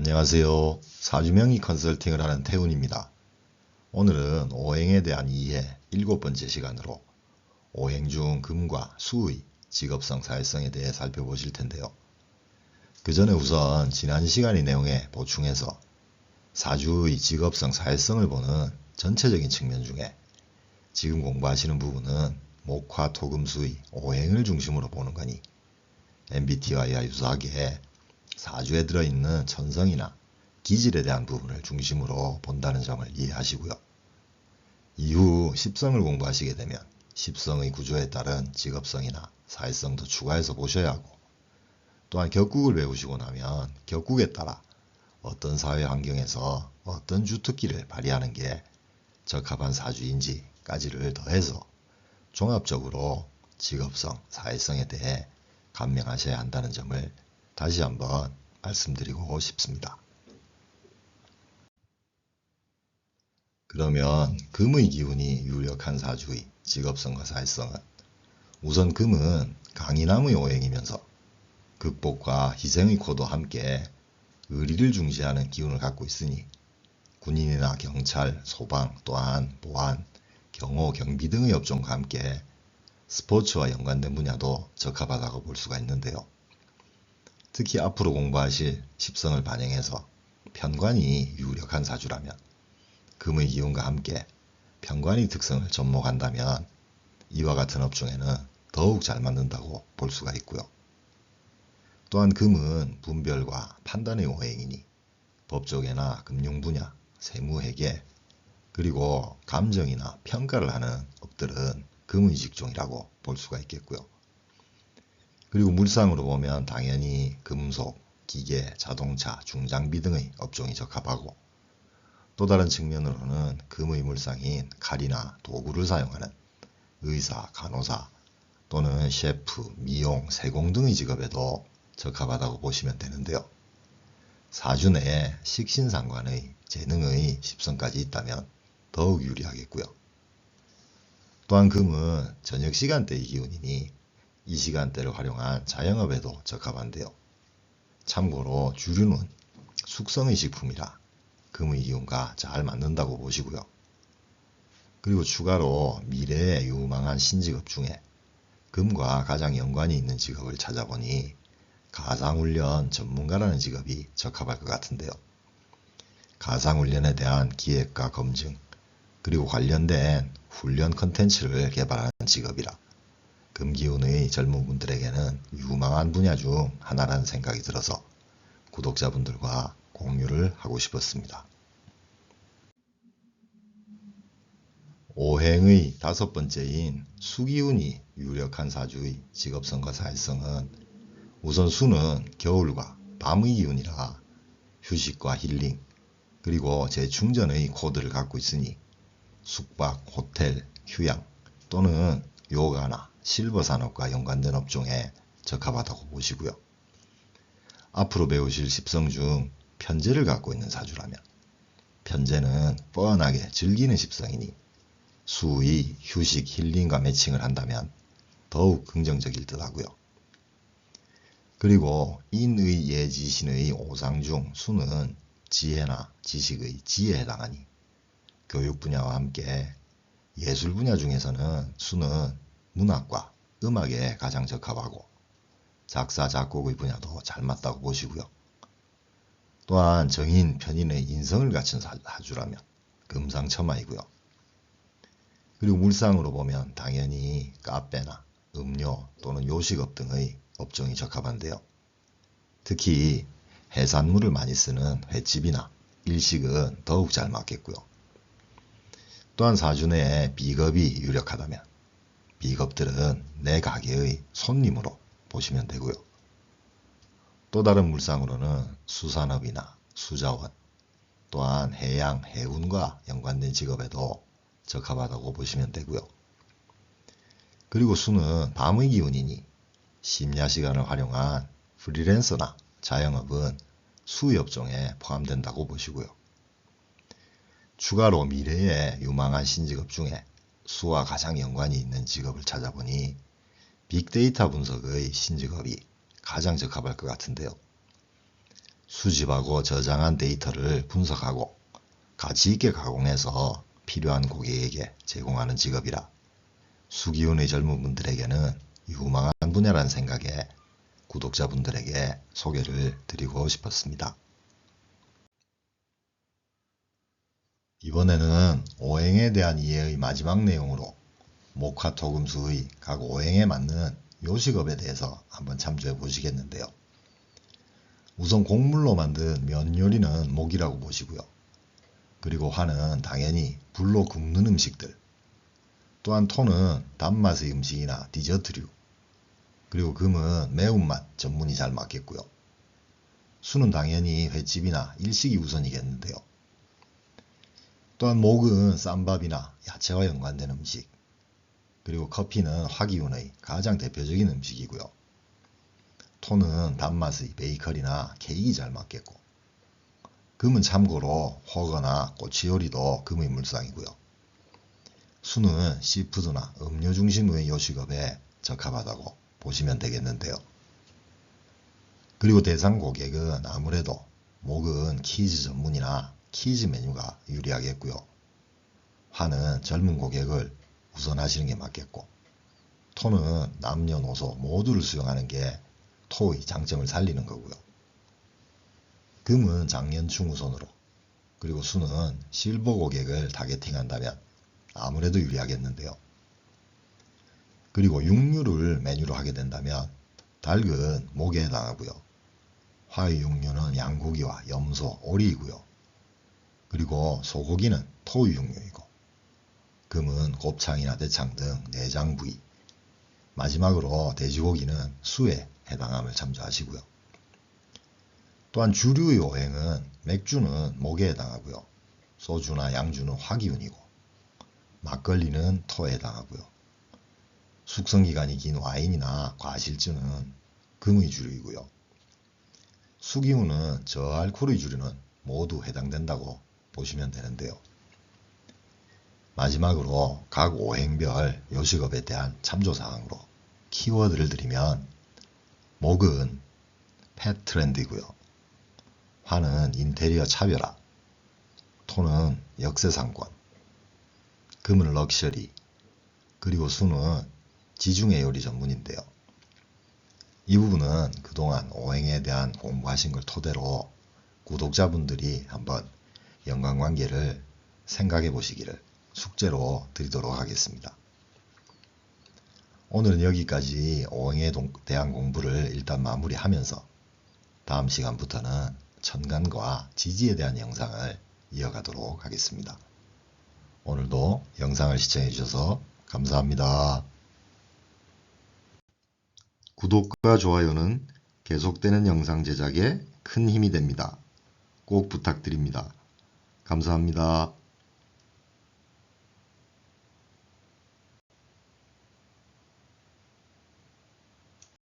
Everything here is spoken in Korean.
안녕하세요. 사주명의 컨설팅을 하는 태훈입니다. 오늘은 오행에 대한 이해 7번째 시간으로 오행 중 금과 수의 직업성 사회성에 대해 살펴보실 텐데요. 그 전에 우선 지난 시간의 내용에 보충해서 사주의 직업성 사회성을 보는 전체적인 측면 중에 지금 공부하시는 부분은 목화 토금수의 오행을 중심으로 보는 거니 MBTI와 유사하게 사주에 들어있는 천성이나 기질에 대한 부분을 중심으로 본다는 점을 이해하시고요. 이후 십성을 공부하시게 되면 십성의 구조에 따른 직업성이나 사회성도 추가해서 보셔야 하고, 또한 격국을 배우시고 나면 격국에 따라 어떤 사회 환경에서 어떤 주특기를 발휘하는 게 적합한 사주인지까지를 더해서 종합적으로 직업성, 사회성에 대해 감명하셔야 한다는 점을 다시 한번 말씀드리고 싶습니다. 그러면 금의 기운이 유력한 사주의 직업성과 사회성은, 우선 금은 강인함의 오행이면서 극복과 희생의 코도 함께 의리를 중시하는 기운을 갖고 있으니 군인이나 경찰, 소방, 또한 보안, 경호, 경비 등의 업종과 함께 스포츠와 연관된 분야도 적합하다고 볼 수가 있는데요. 특히 앞으로 공부하실 십성을 반영해서 편관이 유력한 사주라면 금의 기운과 함께 편관의 특성을 접목한다면 이와 같은 업종에는 더욱 잘 맞는다고 볼 수가 있고요. 또한 금은 분별과 판단의 오행이니 법조계나 금융 분야, 세무회계, 그리고 감정이나 평가를 하는 업들은 금의 직종이라고 볼 수가 있겠고요. 그리고 물상으로 보면 당연히 금속, 기계, 자동차, 중장비 등의 업종이 적합하고, 또 다른 측면으로는 금의 물상인 칼이나 도구를 사용하는 의사, 간호사 또는 셰프, 미용, 세공 등의 직업에도 적합하다고 보시면 되는데요. 사주 내에 식신상관의 재능의 십성까지 있다면 더욱 유리하겠고요. 또한 금은 저녁 시간대의 기운이니 이 시간대를 활용한 자영업에도 적합한데요. 참고로 주류는 숙성의 식품이라 금의 기운과 잘 맞는다고 보시고요. 그리고 추가로 미래에 유망한 신직업 중에 금과 가장 연관이 있는 직업을 찾아보니 가상훈련 전문가라는 직업이 적합할 것 같은데요. 가상훈련에 대한 기획과 검증, 그리고 관련된 훈련 컨텐츠를 개발하는 직업이라 금기운의 젊은 분들에게는 유망한 분야 중 하나라는 생각이 들어서 구독자분들과 공유를 하고 싶었습니다. 오행의 5번째인 수기운이 유력한 사주의 직업성과 사회성은, 우선 수는 겨울과 밤의 기운이라 휴식과 힐링, 그리고 재충전의 코드를 갖고 있으니 숙박, 호텔, 휴양 또는 요가나 실버 산업과 연관된 업종에 적합하다고 보시고요. 앞으로 배우실 십성 중 편재를 갖고 있는 사주라면 편재는 뻔하게 즐기는 십성이니 수의, 휴식, 힐링과 매칭을 한다면 더욱 긍정적일 듯 하고요. 그리고 인의, 예지신의 오상 중 수는 지혜나 지식의 지혜에 해당하니 교육 분야와 함께 예술 분야 중에서는 수는 문학과 음악에 가장 적합하고 작사, 작곡의 분야도 잘 맞다고 보시고요. 또한 정인, 편인의 인성을 갖춘 사주라면 금상첨화이고요. 그리고 물상으로 보면 당연히 카페나 음료 또는 요식업 등의 업종이 적합한데요. 특히 해산물을 많이 쓰는 횟집이나 일식은 더욱 잘 맞겠고요. 또한 사주 내에 비겁이 유력하다면 비겁들은 내 가게의 손님으로 보시면 되고요. 또 다른 물상으로는 수산업이나 수자원, 또한 해양, 해운과 연관된 직업에도 적합하다고 보시면 되고요. 그리고 수는 밤의 기운이니 심야 시간을 활용한 프리랜서나 자영업은 수의 업종에 포함된다고 보시고요. 추가로 미래에 유망한 신직업 중에 수와 가장 연관이 있는 직업을 찾아보니 빅데이터 분석의 신직업이 가장 적합할 것 같은데요. 수집하고 저장한 데이터를 분석하고 가치 있게 가공해서 필요한 고객에게 제공하는 직업이라 수기훈의 젊은 분들에게는 유망한 분야라는 생각에 구독자분들에게 소개를 드리고 싶었습니다. 이번에는 오행에 대한 이해의 마지막 내용으로 목화토금수의 각 오행에 맞는 요식업에 대해서 한번 참조해 보시겠는데요. 우선 곡물로 만든 면 요리는 목이라고 보시고요. 그리고 화는 당연히 불로 굽는 음식들, 또한 토는 단맛의 음식이나 디저트류, 그리고 금은 매운맛 전문이 잘 맞겠고요. 수는 당연히 횟집이나 일식이 우선이겠는데요. 또한 목은 쌈밥이나 야채와 연관된 음식, 그리고 커피는 화기운의 가장 대표적인 음식이고요. 토는 단맛의 베이커리나 케이크 잘 맞겠고, 금은 참고로 호거나 꼬치요리도 금의 물상이고요. 수는 시푸드나 음료 중심의 요식업에 적합하다고 보시면 되겠는데요. 그리고 대상 고객은 아무래도 목은 키즈 전문이나 키즈 메뉴가 유리하겠고요. 화는 젊은 고객을 우선하시는 게 맞겠고, 토는 남녀노소 모두를 수용하는 게 토의 장점을 살리는 거고요. 금은 장년층 우선으로, 그리고 수는 실버 고객을 타겟팅한다면 아무래도 유리하겠는데요. 그리고 육류를 메뉴로 하게 된다면 닭은 목에 해당하고요. 화의 육류는 양고기와 염소, 오리이고요. 그리고 소고기는 토의 육류이고, 금은 곱창이나 대창 등 내장 부위, 마지막으로 돼지고기는 수에 해당함을 참조하시고요. 또한 주류의 오행은 맥주는 목에 해당하고요. 소주나 양주는 화기운이고, 막걸리는 토에 해당하고요. 숙성기간이 긴 와인이나 과실주는 금의 주류이고요. 수기운은 저알코올의 주류는 모두 해당된다고 보시면 되는데요. 마지막으로 각 오행별 요식업에 대한 참조사항으로 키워드를 드리면, 목은 펫 트렌드이고요. 화는 인테리어 차별화, 토는 역세상권, 금은 럭셔리, 그리고 수는 지중해 요리 전문인데요. 이 부분은 그동안 오행에 대한 공부하신 걸 토대로 구독자분들이 한번 연관관계를 생각해 보시기를 숙제로 드리도록 하겠습니다. 오늘은 여기까지 오행에 대한 공부를 일단 마무리하면서 다음 시간부터는 천간과 지지에 대한 영상을 이어가도록 하겠습니다. 오늘도 영상을 시청해 주셔서 감사합니다. 구독과 좋아요는 계속되는 영상 제작에 큰 힘이 됩니다. 꼭 부탁드립니다. 감사합니다.